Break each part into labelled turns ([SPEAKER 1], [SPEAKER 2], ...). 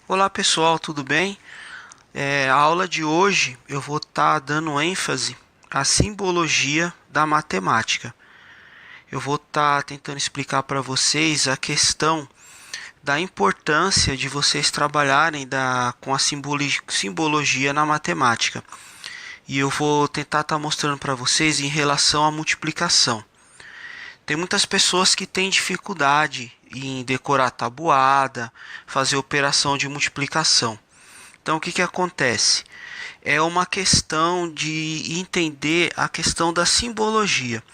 [SPEAKER 1] Olá pessoal, tudo bem? A aula de hoje eu vou estar dando ênfase à simbologia da matemática. Eu vou estar tentando explicar para vocês a questão da importância de vocês trabalharem com a simbologia na matemática. E eu vou tentar estar mostrando para vocês em relação à multiplicação. Tem muitas pessoas que têm dificuldade em decorar tabuada, fazer operação de multiplicação. Então, o que acontece? É uma questão de entender a questão da simbologia.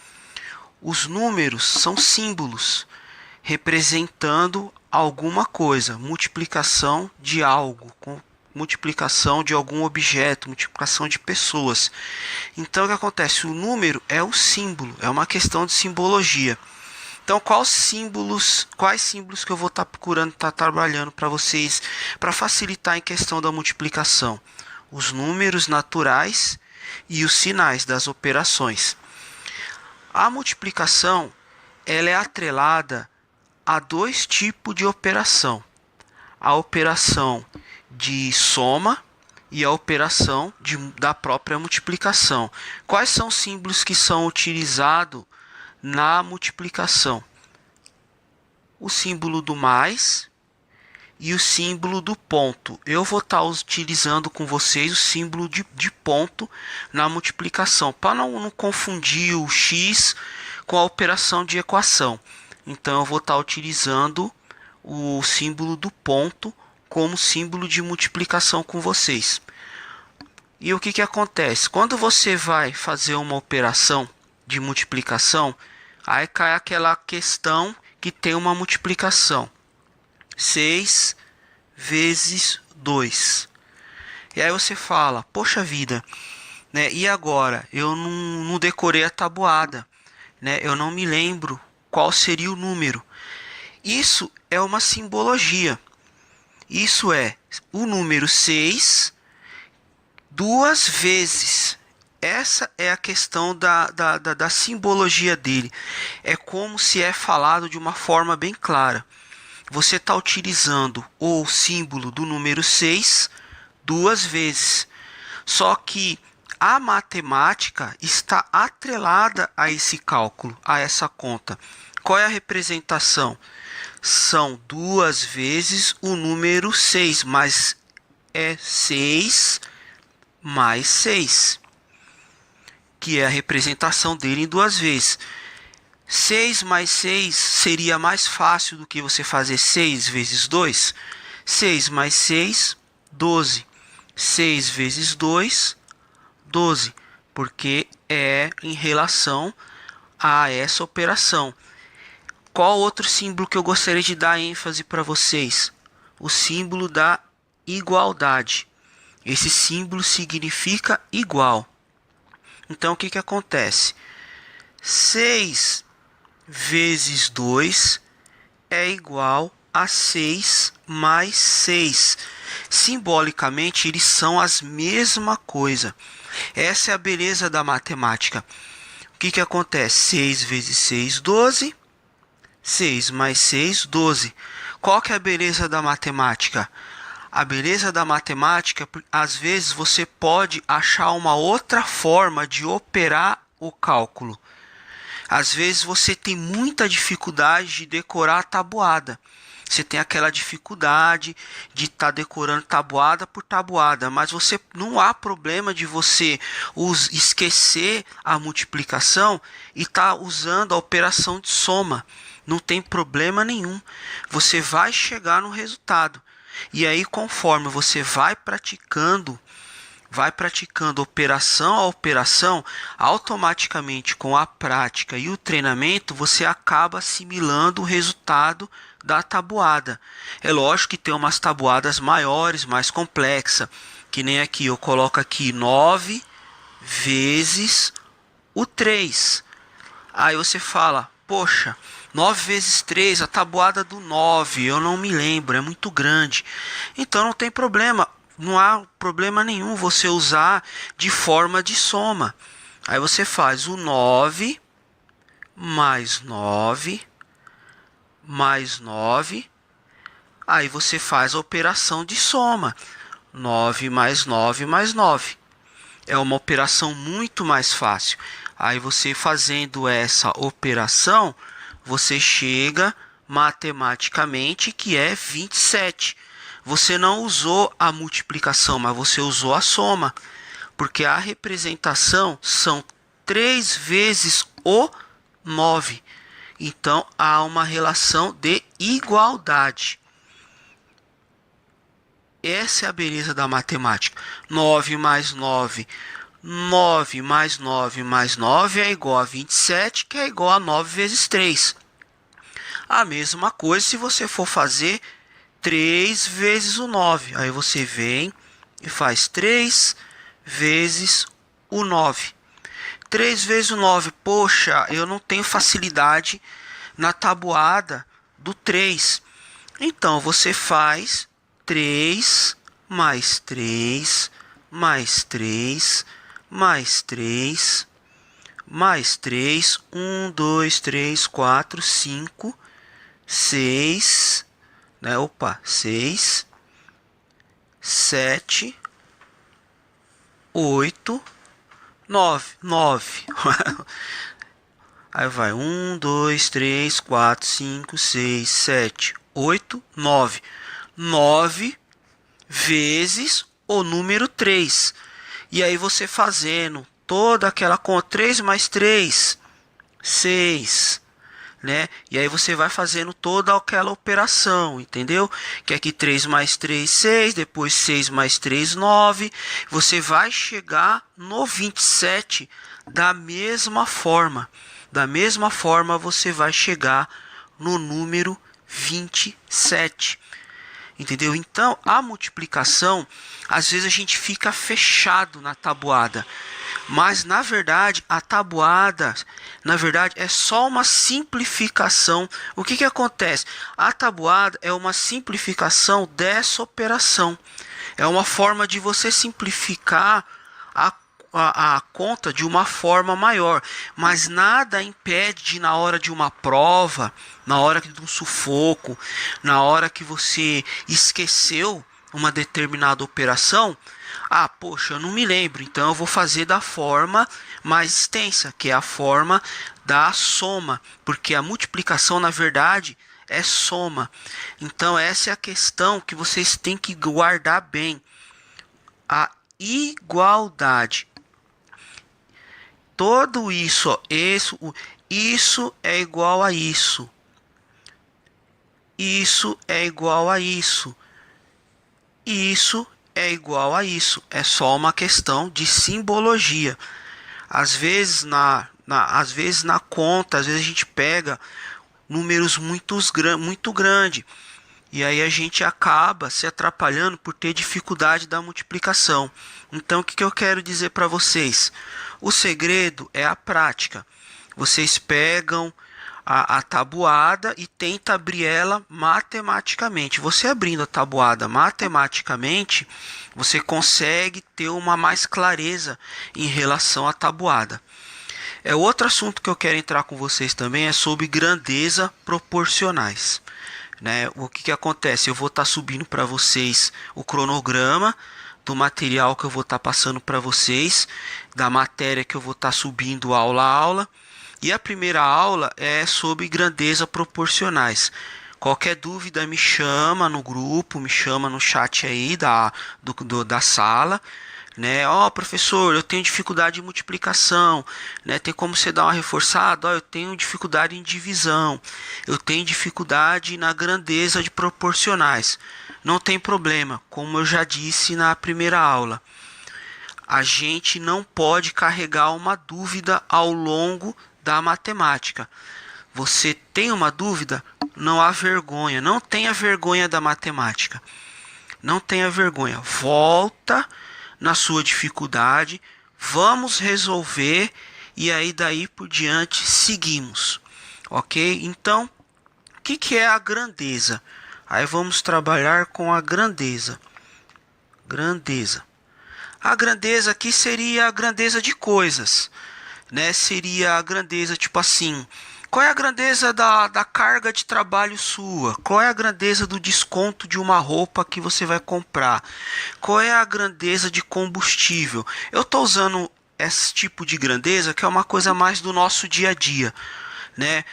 [SPEAKER 1] Os números são símbolos representando alguma coisa, multiplicação de algo, multiplicação de algum objeto, multiplicação de pessoas. Então, o que acontece? O número é um símbolo, é uma questão de simbologia. Então, quais símbolos que eu vou estar procurando, estar trabalhando para vocês, para facilitar em questão da multiplicação? Os números naturais e os sinais das operações. A multiplicação, ela é atrelada a dois tipos de operação. A operação de soma e a operação da própria multiplicação. Quais são os símbolos que são utilizados na multiplicação? O símbolo do mais e o símbolo do ponto. Eu vou estar utilizando com vocês o símbolo de ponto na multiplicação, para não confundir o x com a operação de equação. Então eu vou estar utilizando o símbolo do ponto como símbolo de multiplicação com vocês. E o que acontece? Quando você vai fazer uma operação de multiplicação, aí cai aquela questão que tem uma multiplicação. 6 vezes 2. E aí você fala, poxa vida, né? E agora? Eu não decorei a tabuada, né? Eu não me lembro qual seria o número. Isso é uma simbologia. Isso é o número 6 duas vezes. Essa é a questão da simbologia dele. É como se é falado de uma forma bem clara. Você está utilizando o símbolo do número 6 duas vezes. Só que a matemática está atrelada a esse cálculo, a essa conta. Qual é a representação? São duas vezes o número 6, mas é 6 mais 6, que é a representação dele em duas vezes. 6 mais 6 seria mais fácil do que você fazer 6 vezes 2. 6 mais 6, 12. 6 vezes 2, 12. Porque é em relação a essa operação. Qual outro símbolo que eu gostaria de dar ênfase para vocês? O símbolo da igualdade. Esse símbolo significa igual. Então, o que acontece? 6 vezes 2 é igual a 6 mais 6. Simbolicamente, eles são as mesma coisa. Essa é a beleza da matemática. O que acontece? 6 vezes 6, 12. 6 mais 6, 12. Qual que é a beleza da matemática? A beleza da matemática, às vezes você pode achar uma outra forma de operar o cálculo. Às vezes você tem muita dificuldade de decorar a tabuada. Você tem aquela dificuldade de estar decorando tabuada por tabuada, mas você não há problema de você esquecer a multiplicação e estar usando a operação de soma. Não tem problema nenhum. Você vai chegar no resultado. E aí, conforme você vai praticando operação a operação, automaticamente com a prática e o treinamento, você acaba assimilando o resultado da tabuada. É lógico que tem umas tabuadas maiores, mais complexas, que nem aqui, eu coloco aqui 9 vezes o 3. Aí você fala, poxa, 9 vezes 3, a tabuada do 9, eu não me lembro, é muito grande. Então não tem problema, não há problema nenhum você usar de forma de soma. Aí você faz o 9 mais 9 mais 9 Aí você faz a operação de soma. 9 mais 9 mais 9. É uma operação muito mais fácil. Aí você fazendo essa operação, você chega matematicamente que é 27. Você não usou a multiplicação, mas você usou a soma. Porque a representação são 3 vezes o 9. Então há uma relação de igualdade. Essa é a beleza da matemática. 9 mais 9. 9 mais 9 mais 9 é igual a 27, que é igual a 9 vezes 3. A mesma coisa se você for fazer 3 vezes o 9. Aí você vem e faz 3 vezes o 9. 3 vezes o 9. Poxa, eu não tenho facilidade na tabuada do 3. Então você faz 3 mais 3 mais 3 mais 3 mais 3. 1, 2, 3, 4, 5, 6, né? Opa, 6, 7, 8, 9. 9. Aí vai 1, 2, 3, 4, 5, 6, 7, 8, 9. 9 vezes o número 3. E aí você fazendo toda aquela conta, 3 mais 3, 6, né? E aí você vai fazendo toda aquela operação, entendeu? Que aqui 3 mais 3, 6, depois 6 mais 3, 9. Você vai chegar no 27 da mesma forma. Da mesma forma você vai chegar no número 27. Entendeu? Então, a multiplicação, às vezes a gente fica fechado na tabuada. Mas, na verdade, a tabuada, na verdade, é só uma simplificação. O que que acontece? A tabuada é uma simplificação dessa operação. É uma forma de você simplificar a conta de uma forma maior, mas nada impede de, na hora de uma prova, na hora de um sufoco, na hora que você esqueceu uma determinada operação, poxa, eu não me lembro, então eu vou fazer da forma mais extensa, que é a forma da soma, porque a multiplicação, na verdade, é soma. Então essa é a questão que vocês têm que guardar bem. A igualdade. Tudo isso, ó, isso é igual a isso. Isso é igual a isso. Isso é igual a isso. É só uma questão de simbologia. Às vezes na conta, às vezes a gente pega números muito grandes. E aí a gente acaba se atrapalhando por ter dificuldade da multiplicação. Então o que eu quero dizer para vocês? O segredo é a prática. Vocês pegam a tabuada e tentam abrir ela matematicamente. Você abrindo a tabuada matematicamente, você consegue ter uma mais clareza em relação à tabuada. Outro assunto que eu quero entrar com vocês também é sobre grandeza proporcionais. Né? O que acontece? Eu vou estar subindo para vocês o cronograma do material que eu vou estar passando para vocês, da matéria que eu vou estar subindo aula a aula. E a primeira aula é sobre grandeza proporcionais. Qualquer dúvida me chama no grupo, me chama no chat aí da sala. Né? Professor, eu tenho dificuldade de multiplicação, né? Tem como você dar uma reforçada? Eu tenho dificuldade em divisão, eu tenho dificuldade na grandeza de proporcionais. Não tem problema, como eu já disse na primeira aula. A gente não pode carregar uma dúvida ao longo da matemática. Você tem uma dúvida? Não há vergonha, não tenha vergonha da matemática. Não tenha vergonha, volta na sua dificuldade, vamos resolver e aí daí por diante seguimos, ok? Então, o que é a grandeza? Aí vamos trabalhar com a grandeza. Grandeza. A grandeza aqui seria a grandeza de coisas, né? Seria a grandeza tipo assim, Qual é a grandeza da carga de trabalho sua? Qual é a grandeza do desconto de uma roupa que você vai comprar? Qual é a grandeza de combustível? Eu estou usando esse tipo de grandeza que é uma coisa mais do nosso dia a dia, né?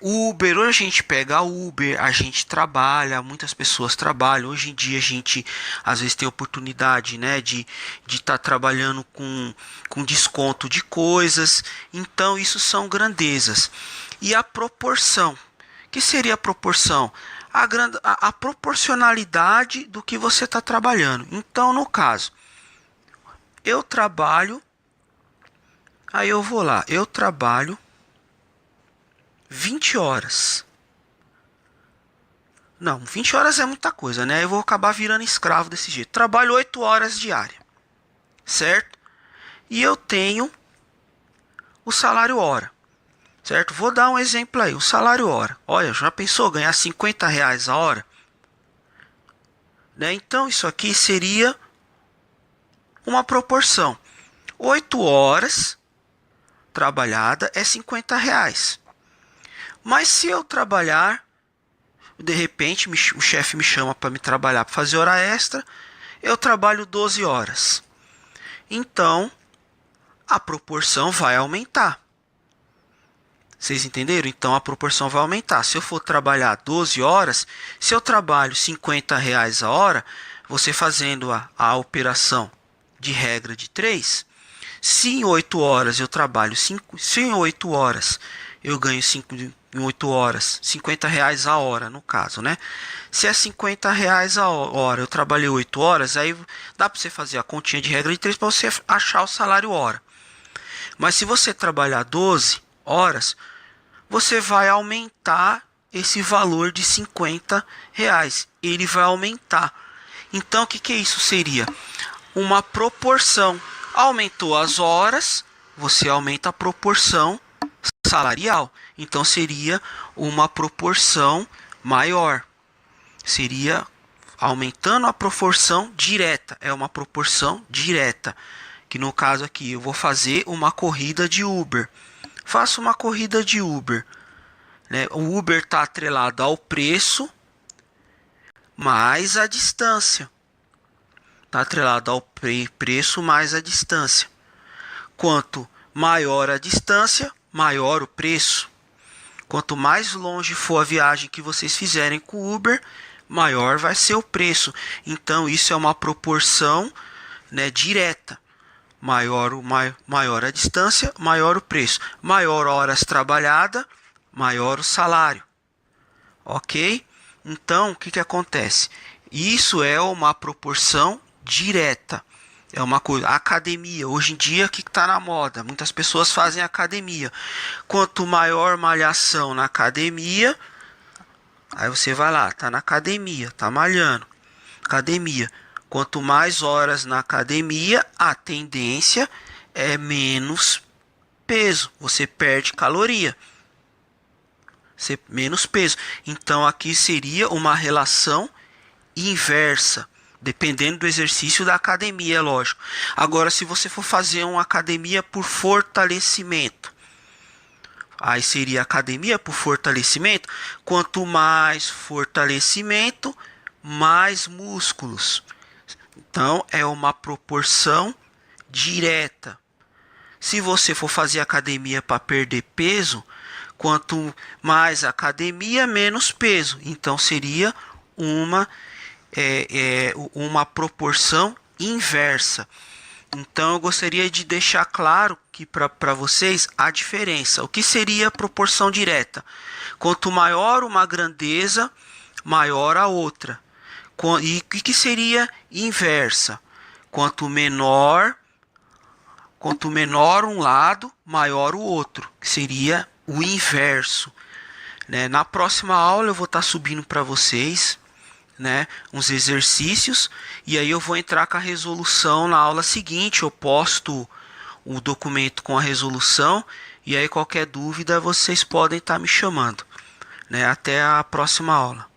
[SPEAKER 1] Uber, hoje a gente pega Uber, a gente trabalha, muitas pessoas trabalham. Hoje em dia a gente às vezes tem oportunidade, né, de estar trabalhando com desconto de coisas. Então isso são grandezas. E a proporção, que seria a proporção? A proporcionalidade do que você está trabalhando. Então, no caso, eu trabalho, aí eu vou lá, eu trabalho 20 horas. Não, 20 horas é muita coisa, né? Eu vou acabar virando escravo desse jeito. Trabalho 8 horas diária, certo? E eu tenho o salário hora, certo? Vou dar um exemplo aí, o salário hora. Olha, já pensou ganhar R$ 50 a hora? Né? Então isso aqui seria uma proporção. 8 horas trabalhada é R$ 50. Mas se eu trabalhar, de repente o chefe me chama para me trabalhar, para fazer hora extra, eu trabalho 12 horas. Então, a proporção vai aumentar. Vocês entenderam? Então, a proporção vai aumentar. Se eu for trabalhar 12 horas, se eu trabalho R$ 50 a hora, você fazendo a operação de regra de 3, se em 8 horas eu trabalho 5, se em 8 horas eu ganho 5 em 8 horas, R$ 50 a hora, no caso, né? Se é R$ 50 a hora, eu trabalhei 8 horas, aí dá para você fazer a continha de regra de 3 para você achar o salário hora. Mas se você trabalhar 12 horas, você vai aumentar esse valor de R$ 50. Ele vai aumentar. Então, o que isso seria? Uma proporção. Aumentou as horas, você aumenta a proporção salarial. Então seria uma proporção maior. Seria aumentando a proporção direta. É uma proporção direta. Que no caso aqui eu vou fazer uma corrida de Uber. Faço uma corrida de Uber. Né? O Uber está atrelado ao preço mais a distância. Está atrelado ao preço mais a distância. Quanto maior a distância, maior o preço. Quanto mais longe for a viagem que vocês fizerem com o Uber, maior vai ser o preço. Então isso é uma proporção, né, direta. Maior a distância, maior o preço. Maior horas trabalhadas, maior o salário. Ok? Então, o que acontece? Isso é uma proporção direta. É uma coisa. Academia, hoje em dia, o que está na moda? Muitas pessoas fazem academia. Quanto maior malhação na academia, aí você vai lá, tá na academia, tá malhando. Academia. Quanto mais horas na academia, a tendência é menos peso. Você perde caloria. Menos peso. Então aqui seria uma relação inversa. Dependendo do exercício da academia, é lógico. Agora, se você for fazer uma academia por fortalecimento, aí seria academia por fortalecimento. Quanto mais fortalecimento, mais músculos. Então, é uma proporção direta. Se você for fazer academia para perder peso, quanto mais academia, menos peso. Então, seria uma proporção inversa. Então, eu gostaria de deixar claro que para vocês a diferença. O que seria a proporção direta? Quanto maior uma grandeza, maior a outra. E o que seria inversa? Quanto menor um lado, maior o outro, que seria o inverso. Né? Na próxima aula eu vou estar subindo para vocês, né, uns exercícios, e aí eu vou entrar com a resolução na aula seguinte. Eu posto o documento com a resolução, e aí qualquer dúvida vocês podem estar me chamando. Né? Até a próxima aula.